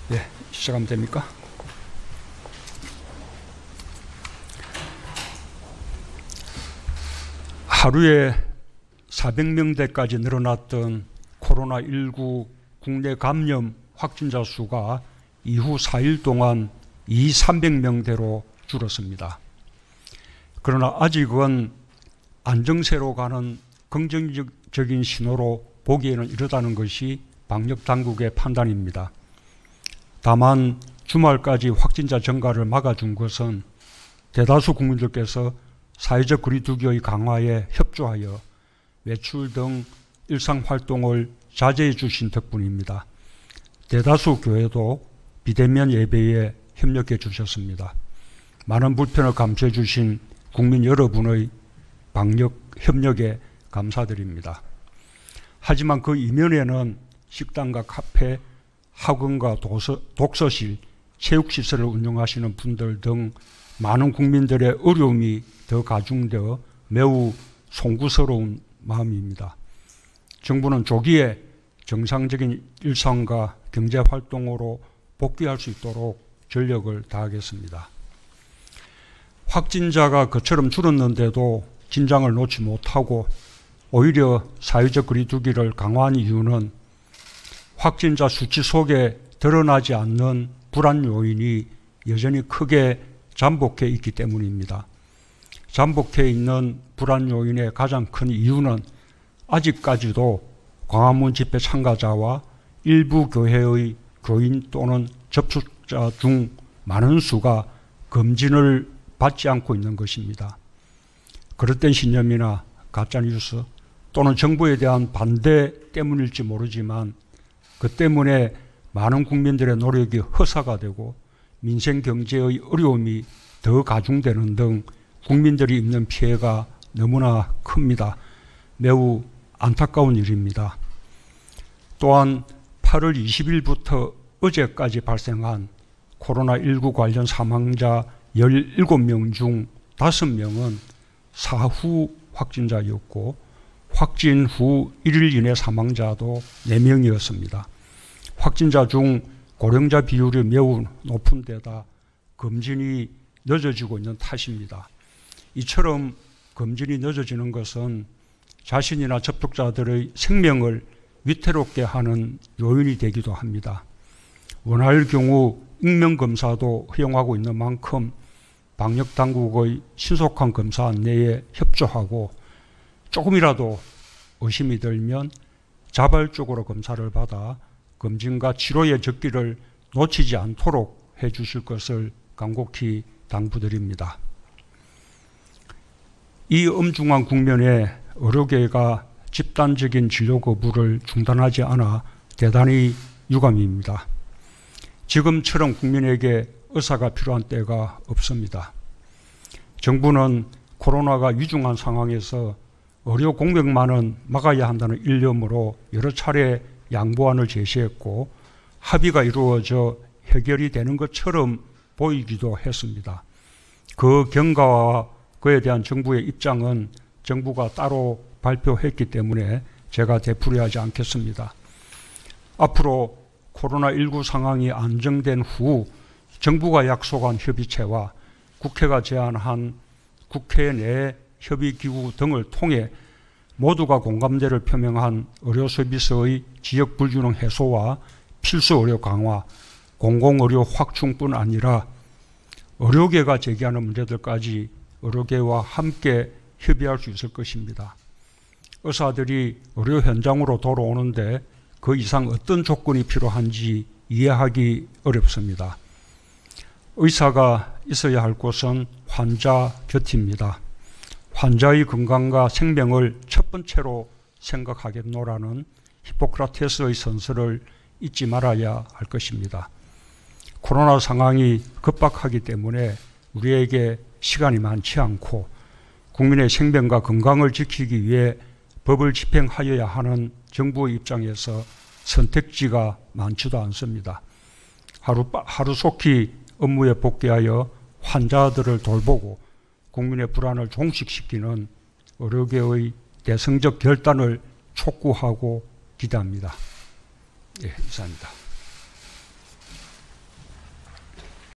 네, 시작하면 됩니까? 하루에 400명대까지 늘어났던 코로나19 국내 감염 확진자 수가 이후 4일 동안 300명대로 줄었습니다. 그러나 아직은 안정세로 가는 긍정적인 신호로 보기에는 이르다는 것이 방역당국의 판단입니다. 다만 주말까지 확진자 증가를 막아준 것은 대다수 국민들께서 사회적 거리두기의 강화에 협조하여 외출 등 일상활동을 자제해 주신 덕분입니다. 대다수 교회도 비대면 예배에 협력해 주셨습니다. 많은 불편을 감수해 주신 국민 여러분의 방역 협력에 감사드립니다. 하지만 그 이면에는 식당과 카페, 학원과 독서실, 체육시설을 운영하시는 분들 등 많은 국민들의 어려움이 더 가중되어 매우 송구스러운 마음입니다. 정부는 조기에 정상적인 일상과 경제활동으로 복귀할 수 있도록 전력을 다하겠습니다. 확진자가 그처럼 줄었는데도 긴장을 놓지 못하고 오히려 사회적 거리두기를 강화한 이유는 확진자 수치 속에 드러나지 않는 불안 요인이 여전히 크게 잠복해 있기 때문입니다. 잠복해 있는 불안 요인의 가장 큰 이유는 아직까지도 광화문 집회 참가자와 일부 교회의 교인 또는 접촉자 중 많은 수가 검진을 받지 않고 있는 것입니다. 그릇된 신념이나 가짜뉴스 또는 정부에 대한 반대 때문일지 모르지만 그 때문에 많은 국민들의 노력이 허사가 되고 민생 경제의 어려움이 더 가중되는 등 국민들이 입는 피해가 너무나 큽니다. 매우 안타까운 일입니다. 또한 8월 20일부터 어제까지 발생한 코로나19 관련 사망자 17명 중 5명은 사후 확진자였고 확진 후 1일 이내 사망자도 4명이었습니다. 확진자 중 고령자 비율이 매우 높은 데다 검진이 늦어지고 있는 탓입니다. 이처럼 검진이 늦어지는 것은 자신이나 접촉자들의 생명을 위태롭게 하는 요인이 되기도 합니다. 원할 경우 익명검사도 허용하고 있는 만큼 방역당국의 신속한 검사 안내에 협조하고 조금이라도 의심이 들면 자발적으로 검사를 받아 검진과 치료의 적기를 놓치지 않도록 해주실 것을 간곡히 당부드립니다. 이 엄중한 국면에 의료계가 집단적인 진료 거부를 중단하지 않아 대단히 유감입니다. 지금처럼 국민에게 의사가 필요한 때가 없습니다. 정부는 코로나가 위중한 상황에서 의료 공백만은 막아야 한다는 일념으로 여러 차례 양보안을 제시했고 합의가 이루어져 해결이 되는 것처럼 보이기도 했습니다. 그 경과와 그에 대한 정부의 입장은 정부가 따로 발표했기 때문에 제가 되풀이하지 않겠습니다. 앞으로 코로나19 상황이 안정된 후 정부가 약속한 협의체와 국회가 제안한 국회 내 협의기구 등을 통해 모두가 공감대를 표명한 의료서비스의 지역 불균형 해소와 필수 의료 강화, 공공의료 확충뿐 아니라 의료계가 제기하는 문제들까지 의료계와 함께 협의할 수 있을 것입니다. 의사들이 의료 현장으로 돌아오는데 그 이상 어떤 조건이 필요한지 이해하기 어렵습니다. 의사가 있어야 할 곳은 환자 곁입니다. 환자의 건강과 생명을 첫 번째로 생각하겠노라는 히포크라테스의 선서를 잊지 말아야 할 것입니다. 코로나 상황이 급박하기 때문에 우리에게 시간이 많지 않고 국민의 생명과 건강을 지키기 위해 법을 집행하여야 하는 정부의 입장에서 선택지가 많지도 않습니다. 하루속히 업무에 복귀하여 환자들을 돌보고 국민의 불안을 종식시키는 의료계의 대승적 결단을 촉구하고 기대합니다. 예, 이상입니다.